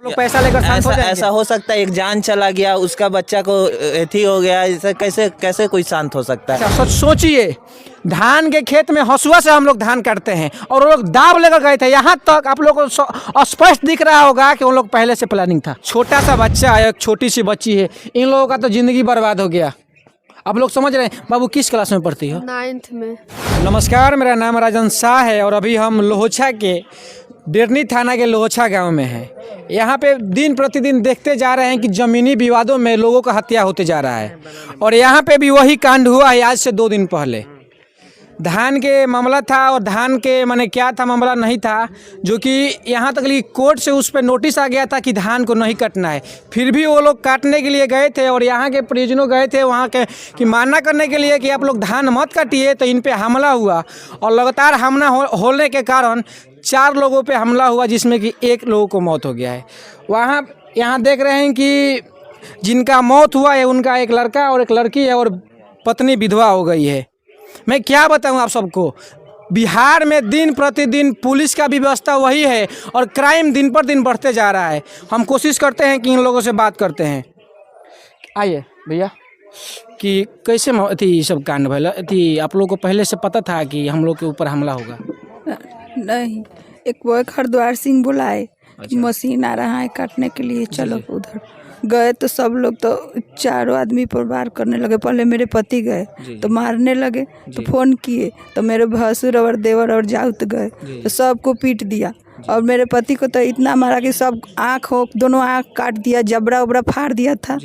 लोग पैसा लेकर शांत हो जाएंगे। ऐसा हो सकता है, एक जान चला गया, उसका बच्चा को एथी हो गया, ऐसे कैसे कैसे कोई शांत हो सकता है? अच्छा सोचिए, धान के खेत में हसुआ से हम लोग धान काटते हैं और वो लोग दाव लेकर गए थे। यहाँ तक आप लोग को स्पष्ट दिख रहा होगा कि उन लोग पहले से प्लानिंग था। छोटा सा बच्चा है, एक छोटी सी बच्ची है, इन लोगों का तो जिंदगी बर्बाद हो गया। आप लोग समझ रहे हैं। बाबू किस क्लास में पढ़ती हो? 9th में। नमस्कार, मेरा नाम राजन शाह है और अभी हम लोहछा के डेरनी थाना के लोहछा गांव में हैं। यहाँ पे दिन प्रतिदिन देखते जा रहे हैं कि ज़मीनी विवादों में लोगों का हत्या होते जा रहा है और यहाँ पे भी वही कांड हुआ है आज से 2 दिन पहले। धान के मामला था और धान के माने क्या था, मामला नहीं था, जो कि यहाँ तक कोर्ट से उस पर नोटिस आ गया था कि धान को नहीं काटना है। फिर भी वो लोग काटने के लिए गए थे और यहाँ के परिजनों गए थे वहाँ के कि मानना करने के लिए कि आप लोग धान मत काटिए, तो इन पे हमला हुआ और लगातार हमला होने के कारण 4 लोगों पे हमला हुआ, जिसमें कि 1 लोगों को मौत हो गया है। वहाँ यहाँ देख रहे हैं कि जिनका मौत हुआ है उनका एक लड़का और एक लड़की है और पत्नी विधवा हो गई है। मैं क्या बताऊं आप सबको, बिहार में दिन प्रतिदिन पुलिस का भी व्यवस्था वही है और क्राइम दिन पर दिन बढ़ते जा रहा है। हम कोशिश करते हैं कि इन लोगों से बात करते हैं। आइए भैया, कि कैसे थी सब कांड भला थी? आप लोगों को पहले से पता था कि हम लोग के ऊपर हमला होगा? नहीं, एक वो हरद्वार सिंह बुलाए, मशीन आ रहा है काटने के लिए, चलो उधर गए तो सब लोग तो 4 आदमी पर वार करने लगे। पहले मेरे पति गए तो मारने लगे, तो फोन किए तो मेरे भसुर और देवर और जाउत गए तो सबको पीट दिया और मेरे पति को तो इतना मारा कि सब दोनों आँख काट दिया, जबड़ा उबड़ा फाड़ दिया था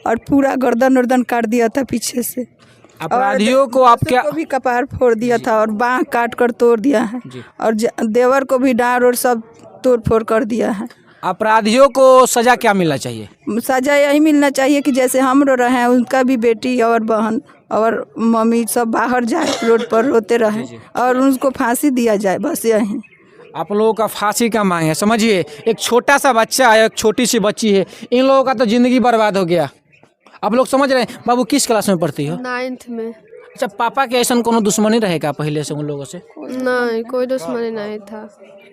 और पूरा गर्दन उर्दन काट दिया था पीछे से। अपराधियों को आपके भी कपार फोड़ दिया था और बाँह काट कर तोड़ दिया है और देवर को भी डाँड़ और सब तोड़ फोड़ कर दिया है। अपराधियों को सजा क्या मिलना चाहिए? सजा यही मिलना चाहिए कि जैसे हम रो रहे हैं, उनका भी बेटी और बहन और मम्मी सब बाहर जाए, रोड पर रोते रहे और उनको फांसी दिया जाए, बस यही। आप लोगों का फांसी का मांग है। समझिए, एक छोटा सा बच्चा है, एक छोटी सी बच्ची है, इन लोगों का तो जिंदगी बर्बाद हो गया। आप लोग समझ रहे हैं। बाबू किस क्लास में पढ़ती हो? 9th में। अच्छा, पापा के ऐसा कोनो दुश्मनी रहेगा पहले से उन लोगों से? नहीं, कोई दुश्मनी नहीं था।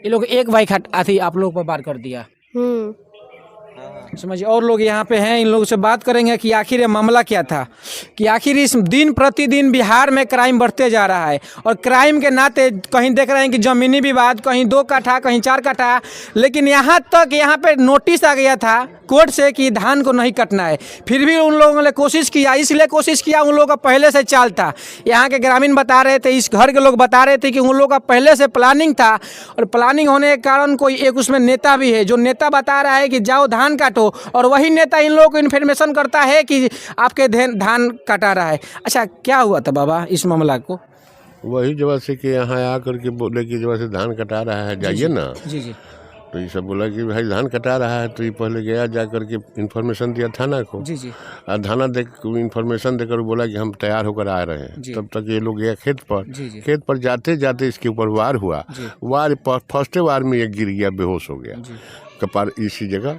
ये लोग एक बाइक आती आप लोग पर वार कर दिया। समझिए, और लोग यहाँ पे हैं, इन लोगों से बात करेंगे कि आखिर ये मामला क्या था, कि आखिर इस दिन प्रतिदिन बिहार में क्राइम बढ़ते जा रहा है और क्राइम के नाते कहीं देख रहे हैं कि ज़मीनी विवाद, कहीं 2 कट्ठा कहीं 4 कट्ठा, लेकिन यहाँ तक यहाँ पे नोटिस आ गया था कोर्ट से कि धान को नहीं कटना है। फिर भी उन लोगों ने कोशिश किया, इसलिए कोशिश किया, उन लोगों का पहले से चाल था। यहाँ के ग्रामीण बता रहे थे, इस घर के लोग बता रहे थे कि उन लोगों का पहले से प्लानिंग था और प्लानिंग होने के कारण कोई एक उसमें नेता भी है, जो नेता बता रहा है कि जाओ धान काटो, और वही नेता इन लोगों को इन्फॉर्मेशन करता है कि आपके धान काटा रहा है। अच्छा, क्या हुआ था बाबा इस मामला को? वही जगह से कि यहाँ आकर के बोले कि जगह से धान कटा रहा है, जाइए ना। जी जी। तो ये सब बोला कि भाई धान कटा रहा है, तो ये पहले गया जा करके इन्फॉर्मेशन दिया थाना को। जी जी। और थाना इन्फॉर्मेशन देकर बोला कि हम तैयार होकर आ रहे हैं। तब तक ये लोग गया खेत पर। जी। खेत पर जाते जाते इसके ऊपर वार हुआ। फर्स्ट वार में ये गिर गया, बेहोश हो गया कपार इसी जगह।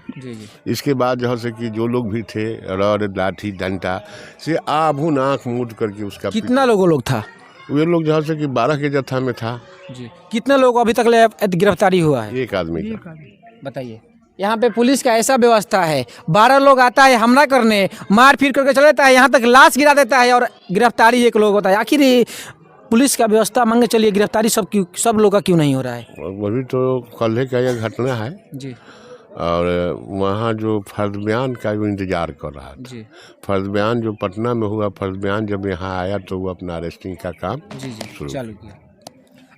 इसके बाद जो है कि जो लोग भी थे, रॉड लाठी डंडा से आभून आँख मूंद करके उसका। कितना लोग था? वे लोग जो है कि 12 के जत्था में था। जी। कितने लोग अभी तक गिरफ्तारी हुआ है? 1 आदमी का। बताइए, यहाँ पे पुलिस का ऐसा व्यवस्था है, 12 लोग आता है हमला करने, मार फिर करके चला जाता है, यहाँ तक लाश गिरा देता है और गिरफ्तारी 1 लोग होता है। आखिर पुलिस का व्यवस्था मांगे चलिए, गिरफ्तारी सब लोग का क्यों नहीं हो रहा है? वही तो कल का यह घटना है जी। और वहाँ जो फर्द बयान का जो इंतजार कर रहा था, फर्द बयान जो पटना में हुआ, फर्द बयान जब यहाँ आया तो वो अपना अरेस्टिंग का काम शुरू चालू किया।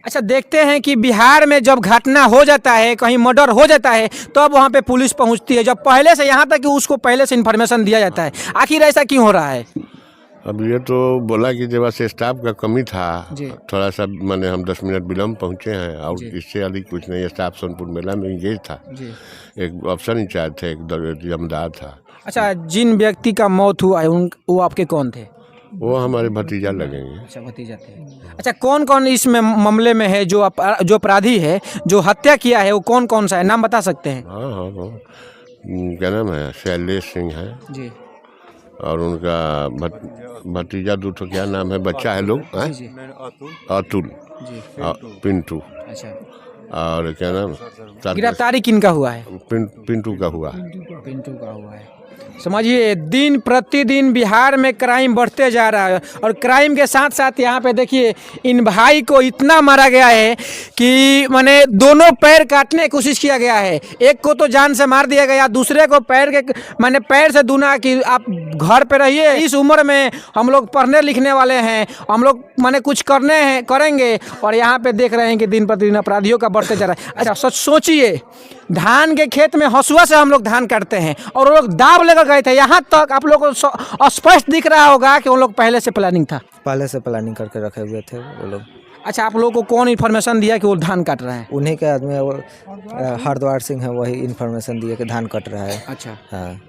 अच्छा, देखते हैं कि बिहार में जब घटना हो जाता है, कहीं मर्डर हो जाता है, तब तो वहाँ पे पुलिस पहुँचती है, जब पहले से यहाँ तक कि उसको पहले से इन्फॉर्मेशन दिया जाता है। आखिर ऐसा क्यों हो रहा है? अब ये तो बोला कि जब से स्टाफ का कमी था, थोड़ा सा माने हम 10 मिनट विलम्ब पहुँचे हैं और इससे अधिक कुछ नहीं। स्टाफ सोनपुर मेला में इंगेज था, एक अफसर इंचार्ज थे, एक जमदार था। अच्छा, जिन व्यक्ति का मौत हुआ है वो आपके कौन थे? वो हमारे भतीजा लगेंगे। अच्छा, भतीजा थे। अच्छा, कौन कौन इस मामले में है? जो अपराधी है, जो हत्या किया है, वो कौन कौन सा है? नाम बता सकते हैं? हाँ, क्या नाम है? शैलेश सिंह है जी, और उनका भतीजा दूठो, क्या नाम है, बच्चा है लोग, अतुल, पिंटू। अच्छा, और क्या नाम गिरफ्तारी किनका हुआ है? पिंटू का हुआ। पिंटू का हुआ है। समझिए दिन प्रतिदिन बिहार में क्राइम बढ़ते जा रहा है और क्राइम के साथ साथ यहाँ पे देखिए इन भाई को इतना मारा गया है कि माने दोनों पैर काटने की कोशिश किया गया है। एक को तो जान से मार दिया गया, दूसरे को पैर के माने पैर से दूना कि आप घर पे रहिए, इस उम्र में हम लोग पढ़ने लिखने वाले हैं, हम लोग माने कुछ करेंगे और यहाँ पे देख रहे हैं कि दिन प्रतिदिन अपराधियों का बढ़ते जा रहा है। अच्छा सोचिए, धान के खेत में हंसुआ से हम लोग धान काटते हैं और वो लोग दाव लेकर गए थे। यहाँ तक आप लोगों को स्पष्ट दिख रहा होगा कि उन लोग पहले से प्लानिंग था, पहले से प्लानिंग करके रखे हुए थे वो लोग। अच्छा, आप लोगों को कौन इन्फॉर्मेशन दिया कि वो धान काट रहे हैं? उन्हीं के आदमी है वो, हरद्वार सिंह है, वही इन्फॉर्मेशन दिए कि धान कट रहा है। अच्छा हाँ।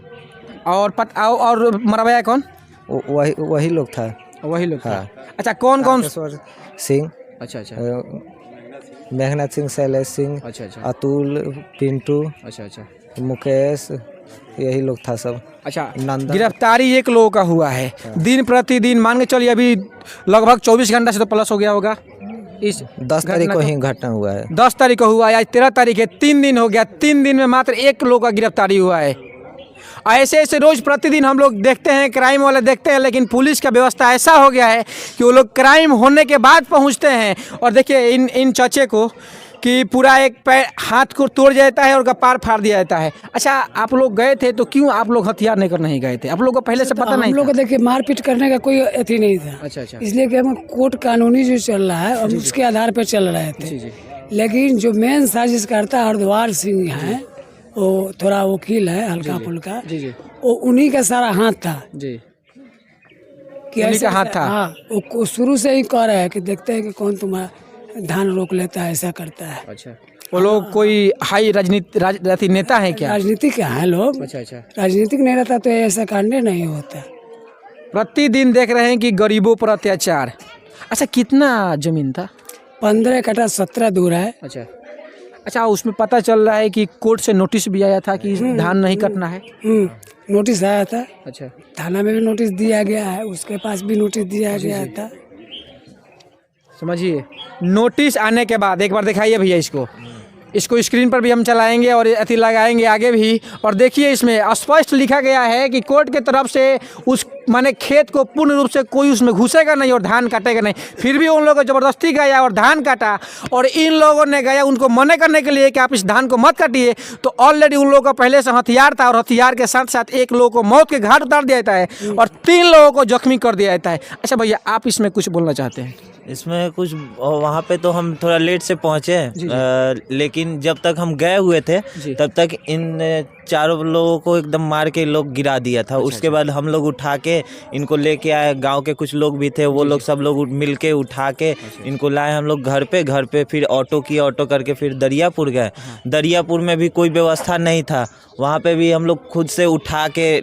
और मरवाया कौन? वही लोग था। वही लोग था। हाँ। अच्छा, कौन कौन? सिंह, अच्छा मेघनाथ सिंह, शैलेश सिंह, अच्छा अतुल, पिंटू, अच्छा मुकेश, यही लोग था सब। अच्छा, नंदन। गिरफ्तारी एक लोगों का हुआ है। दिन प्रतिदिन मान के चलिए अभी लगभग 24 घंटा से तो प्लस हो गया होगा। इस 10 तारीख को ही घटना हुआ है। 10 तारीख को हुआ है, आज 13 तारीख है, 3 दिन हो गया। 3 दिन में मात्र एक लोग का गिरफ्तारी हुआ है। ऐसे ऐसे रोज प्रतिदिन हम लोग देखते हैं, क्राइम वाले देखते हैं, लेकिन पुलिस का व्यवस्था ऐसा हो गया है कि वो लोग क्राइम होने के बाद पहुंचते हैं। और देखिए इन चचे को कि पूरा एक पैर हाथ को तोड़ जाता है और कपार फाड़ दिया जाता है। अच्छा, आप लोग गए थे तो क्यों आप लोग हथियार लेकर नहीं गए थे? आप लोग को पहले से पता नहीं? हम लोग को देखिए मारपीट करने का कोई अथी नहीं था। अच्छा इसलिए कि हम कोर्ट कानूनी जो चल रहा है हम उसके आधार पर चल रहे थे। लेकिन जो मेन साजिश करता हरद्वार सिंह है, वो थोड़ा वकील है हल्का फुल्का, वो उन्हीं का सारा हाथ था जी। कि उन्हीं का हाथ था। हाँ, वो शुरू से ही कह रहे हैं कि देखते हैं कि कौन तुम्हारा धान रोक लेता है, ऐसा करता है। अच्छा, वो लोग कोई हाई राजनीति नेता है क्या? राजनीतिक है लोग। अच्छा राजनीतिक नहीं रहता तो ऐसा कांड नहीं होता। प्रतिदिन देख रहे हैं कि गरीबों पर अत्याचार। अच्छा, कितना जमीन था? 15 कट्ठा 17 दूर है। अच्छा, उसमें पता चल रहा है कि कोर्ट से नोटिस भी आया था कि धान नहीं कटना है। नोटिस आया था। अच्छा, थाना में भी नोटिस दिया गया है, उसके पास भी नोटिस दिया गया था। समझिए, नोटिस आने के बाद एक बार दिखाइए भैया इसको स्क्रीन पर भी हम चलाएंगे और अति लगाएंगे आगे भी। और देखिए इसमें स्पष्ट लिखा गया है कि कोर्ट के तरफ से उस माने खेत को पूर्ण रूप से कोई उसमें घुसेगा नहीं और धान काटेगा नहीं। फिर भी उन लोगों को ज़बरदस्ती गया और धान काटा। और इन लोगों ने गया उनको मना करने के लिए कि आप इस धान को मत काटिए, तो ऑलरेडी उन लोगों का पहले से हथियार था और हथियार के साथ साथ एक लोगों को मौत के घाट उतार दिया जाता है और 3 लोगों को जख्मी कर दिया जाता है। अच्छा भैया, आप इसमें कुछ बोलना चाहते हैं? इसमें कुछ वहाँ पे तो हम थोड़ा लेट से पहुँचे, लेकिन जब तक हम गए हुए थे तब तक इन चारों लोगों को एकदम मार के लोग गिरा दिया था। उसके बाद हम लोग उठा के इनको लेके आए, गांव के कुछ लोग भी थे, वो लोग सब लोग मिल के उठा के इनको लाए हम लोग घर पे फिर ऑटो करके फिर दरियापुर गए। दरियापुर में भी कोई व्यवस्था नहीं था, वहाँ पे भी हम लोग खुद से उठा के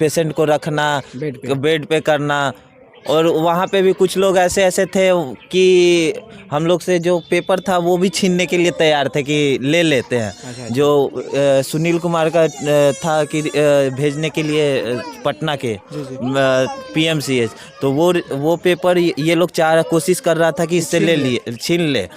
पेशेंट को रखना, बेड पे करना। और वहाँ पे भी कुछ लोग ऐसे थे कि हम लोग से जो पेपर था वो भी छीनने के लिए तैयार थे कि ले लेते हैं। जो सुनील कुमार का था कि भेजने के लिए पटना के PMCH, तो वो पेपर ये लोग कोशिश कर रहा था कि इससे छीन ले,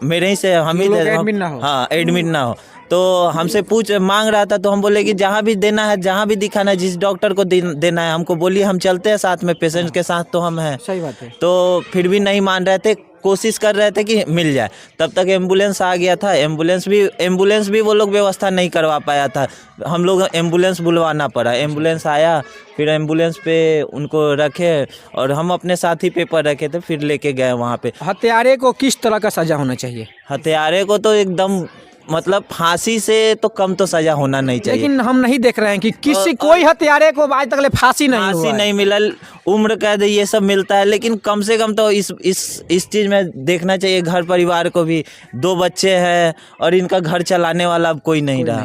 मेरे ही से हम ही एडमिट ना हो। तो हमसे मांग रहा था, तो हम बोले कि जहाँ भी देना है, जहाँ भी दिखाना है, जिस डॉक्टर को देना है हमको बोलिए, हम चलते हैं साथ में, पेशेंट के साथ तो हम हैं। सही बात है। तो फिर भी नहीं मान रहे थे, कोशिश कर रहे थे कि मिल जाए। तब तक एम्बुलेंस आ गया था, एम्बुलेंस भी वो लोग व्यवस्था नहीं करवा पाया था, हम लोग एम्बुलेंस बुलवाना पड़ा। एम्बुलेंस आया, फिर एम्बुलेंस पे उनको रखे और हम अपने साथ ही पेपर रखे थे, फिर लेके गए वहाँ पे। हत्यारे को किस तरह का सजा होना चाहिए? हत्यारे को तो एकदम मतलब फांसी से तो कम तो सजा होना नहीं चाहिए। लेकिन हम नहीं देख रहे हैं कि कोई हत्यारे को आज तक फांसी नहीं मिला, उम्र कैद ये सब मिलता है, लेकिन कम से कम तो इस चीज़ में देखना चाहिए। घर परिवार को भी 2 बच्चे हैं और इनका घर चलाने वाला अब कोई नहीं रहा।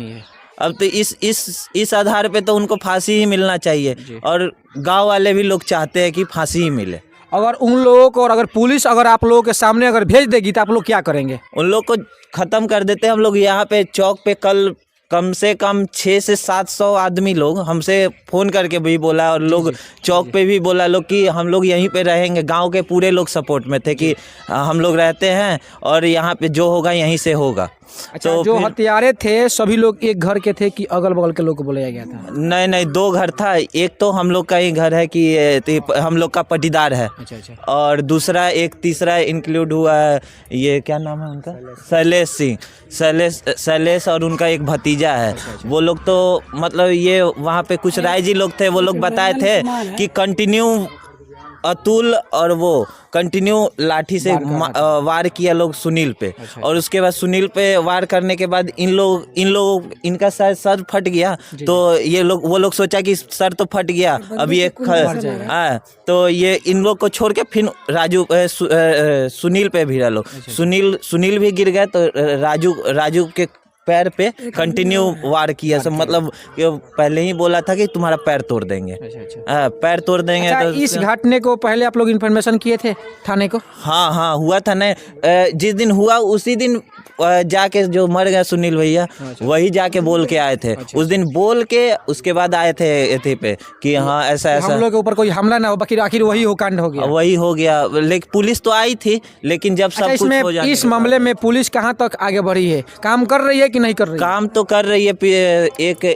अब तो इस आधार पे तो उनको फांसी ही मिलना चाहिए और गाँव वाले भी लोग चाहते हैं कि फांसी ही मिले। अगर उन लोगों को, और अगर पुलिस अगर आप लोगों के सामने अगर भेज देगी तो आप लोग क्या करेंगे? उन लोग को ख़त्म कर देते हैं हम लोग। यहाँ पे चौक पे कल 5 बजे कम से कम 600 से 700 आदमी लोग हमसे फ़ोन करके भी बोला, और लोग चौक पे भी बोला लोग कि हम लोग यहीं पे रहेंगे। गांव के पूरे लोग सपोर्ट में थे कि हम लोग रहते हैं और यहाँ पे जो होगा यहीं से होगा। अच्छा, तो जो हत्यारे थे सभी लोग एक घर के थे कि अगल बगल के लोग को बुलाया गया था? नहीं नहीं, 2 घर था। एक तो हम लोग का ही घर है कि हम लोग का पटीदार है। अच्छा। और दूसरा एक तीसरा इंक्लूड हुआ है, ये क्या नाम है उनका, शैलेश सिंह, शैलेश और उनका एक भतीजा है। वो लोग तो मतलब ये वहाँ पे कुछ रायजी लोग थे, वो लोग बताए थे कि कंटिन्यू अतुल और वो कंटिन्यू लाठी से वार किया लोग सुनील पे। और उसके बाद सुनील पे वार करने के बाद इनका शायद सर फट गया, तो वो लोग सोचा कि सर तो फट गया, अब ये तो ये इन लोग को छोड़ के फिर सुनील पे भिड़ा लोग। सुनील भी गिर गए, तो राजू के पैर पे कंटिन्यू वार किया। सब मतलब पहले ही बोला था कि तुम्हारा पैर तोड़ देंगे। पैर तोड़ देंगे। अच्छा, तो इस घटने को पहले आप लोग इन्फॉर्मेशन किए थे थाने को? हाँ हुआ था ना। जिस दिन हुआ उसी दिन जाके जो मर गए सुनील भैया, वही जाके बोल के आए थे। उस दिन बोल के उसके बाद आए थे एथे पे कि हाँ ऐसा हम लोग के ऊपर कोई हमला ना हो, बाकी आखिर वही हो कांड हो गया। वही हो गया, लेकिन पुलिस तो आई थी, लेकिन जब सब कुछ हो जाने इस मामले में पुलिस कहाँ तक आगे बढ़ी है? काम कर रही है कि नहीं कर रही? काम तो कर रही है।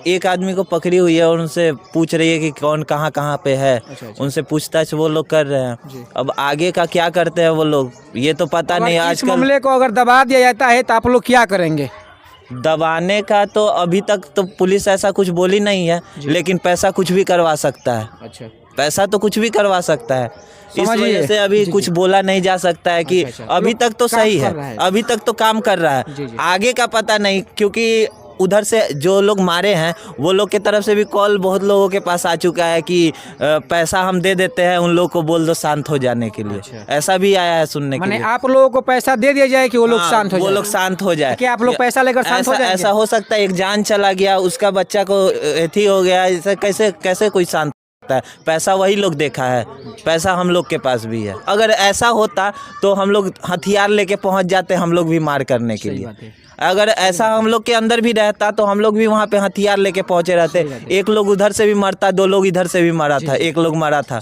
एक आदमी को पकड़ी हुई है और उनसे पूछ रही है कि कौन कहाँ पे है। उनसे पूछताछ वो लोग कर रहे हैं। अब आगे का क्या करते हैं वो लोग, ये तो पता नहीं। आजकल इस मामले को अगर दबा दिया जाता है तो आप लोग क्या करेंगे? दबाने का तो अभी तक तो पुलिस ऐसा कुछ बोली नहीं है, लेकिन पैसा कुछ भी करवा सकता है। अच्छा, पैसा तो कुछ भी करवा सकता है। इस वजह से अभी कुछ बोला नहीं जा सकता है कि अभी तक तो सही है, अभी तक तो काम कर रहा है। आगे का पता नहीं, क्योंकि उधर से जो लोग मारे हैं वो लोग के तरफ से भी कॉल बहुत लोगों के पास आ चुका है कि पैसा हम दे देते हैं, उन लोग को बोल दो शांत हो जाने के लिए। ऐसा भी आया है सुनने के लिए। आप लोगों को पैसा दे दिया जाए कि वो लोग शांत हो जाए? वो लोग शांत हो जाए। क्या आप लोग पैसा लेकर शांत हो जाएंगे? ऐसा हो सकता है, एक जान चला गया, उसका बच्चा को एथी हो गया, ऐसा कैसे कोई शांत है? पैसा वही लोग देखा है, पैसा हम लोग के पास भी है। अगर ऐसा होता तो हम लोग हथियार लेके पहुंच जाते, हम लोग भी मार करने के लिए। अगर ऐसा हम लोग के अंदर भी रहता तो हम लोग भी वहाँ पे हथियार लेके पहुंचे रहते। एक लोग उधर से भी मरता, 2 लोग इधर से भी मरा था, 1 लोग मरा था।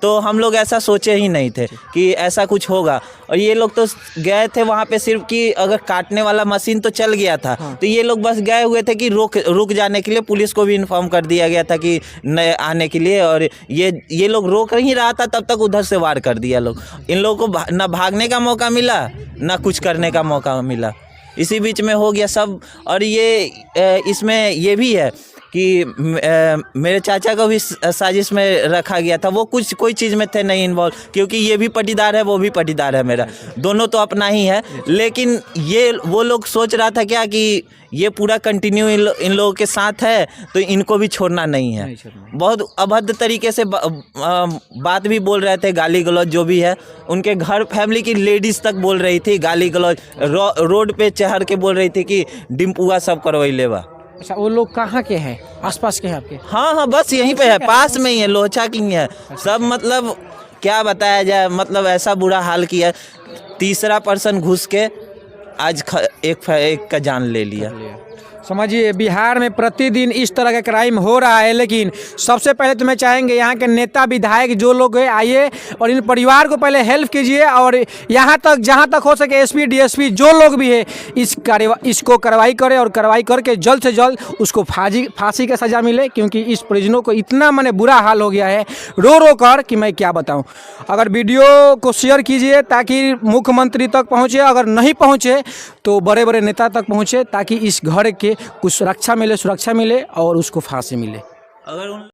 तो हम लोग ऐसा सोचे ही नहीं थे कि ऐसा कुछ होगा। और ये लोग तो गए थे वहाँ पे सिर्फ कि अगर काटने वाला मशीन तो चल गया था, तो ये लोग बस गए हुए थे कि रुक जाने के लिए। पुलिस को भी इन्फॉर्म कर दिया गया था कि न आने के लिए, और ये लोग रोक नहीं रहा था, तब तक उधर से वार कर दिया लोग। इन लोगों को ना भागने का मौका मिला, ना कुछ करने का मौका मिला, इसी बीच में हो गया सब। और ये इसमें ये भी है कि मेरे चाचा को भी साजिश में रखा गया था। वो कोई चीज़ में थे नहीं इन्वॉल्व, क्योंकि ये भी पटीदार है, वो भी पटीदार है, मेरा दोनों तो अपना ही है। लेकिन वो लोग सोच रहा था क्या कि ये पूरा कंटिन्यू इन लोगों के साथ है, तो इनको भी छोड़ना नहीं है। बहुत अभद्र तरीके से बात भी बोल रहे थे, गाली गलौज जो भी है। उनके घर फैमिली की लेडीज़ तक बोल रही थी गाली गलौज, रोड पे चढ़ के बोल रही थी कि डिम्पुआ सब करवाई लेवा। अच्छा, वो लोग कहाँ के हैं? आसपास के हैं आपके? हाँ, बस यहीं पे है, पास में ही है, लोहछा की है सब। मतलब क्या बताया जाए, मतलब ऐसा बुरा हाल किया। तीसरा पर्सन घुस के आज एक का जान ले लिया। समझिए, बिहार में प्रतिदिन इस तरह का क्राइम हो रहा है। लेकिन सबसे पहले तो मैं चाहेंगे यहाँ के नेता विधायक जो लोग हैं, आइए और इन परिवार को पहले हेल्प कीजिए, और यहाँ तक जहाँ तक हो सके एसपी डीएसपी जो लोग भी है इसको कार्रवाई करें, और कार्रवाई करके जल्द से जल्द उसको फांसी का सज़ा मिले। क्योंकि इस परिजनों को इतना माने बुरा हाल हो गया है रो कर कि मैं क्या बताऊँ। अगर वीडियो को शेयर कीजिए ताकि मुख्यमंत्री तक पहुँचे, अगर नहीं पहुँचे तो बड़े बड़े नेता तक पहुँचे, ताकि इस घर के कुछ सुरक्षा मिले और उसको फांसी मिले। अगर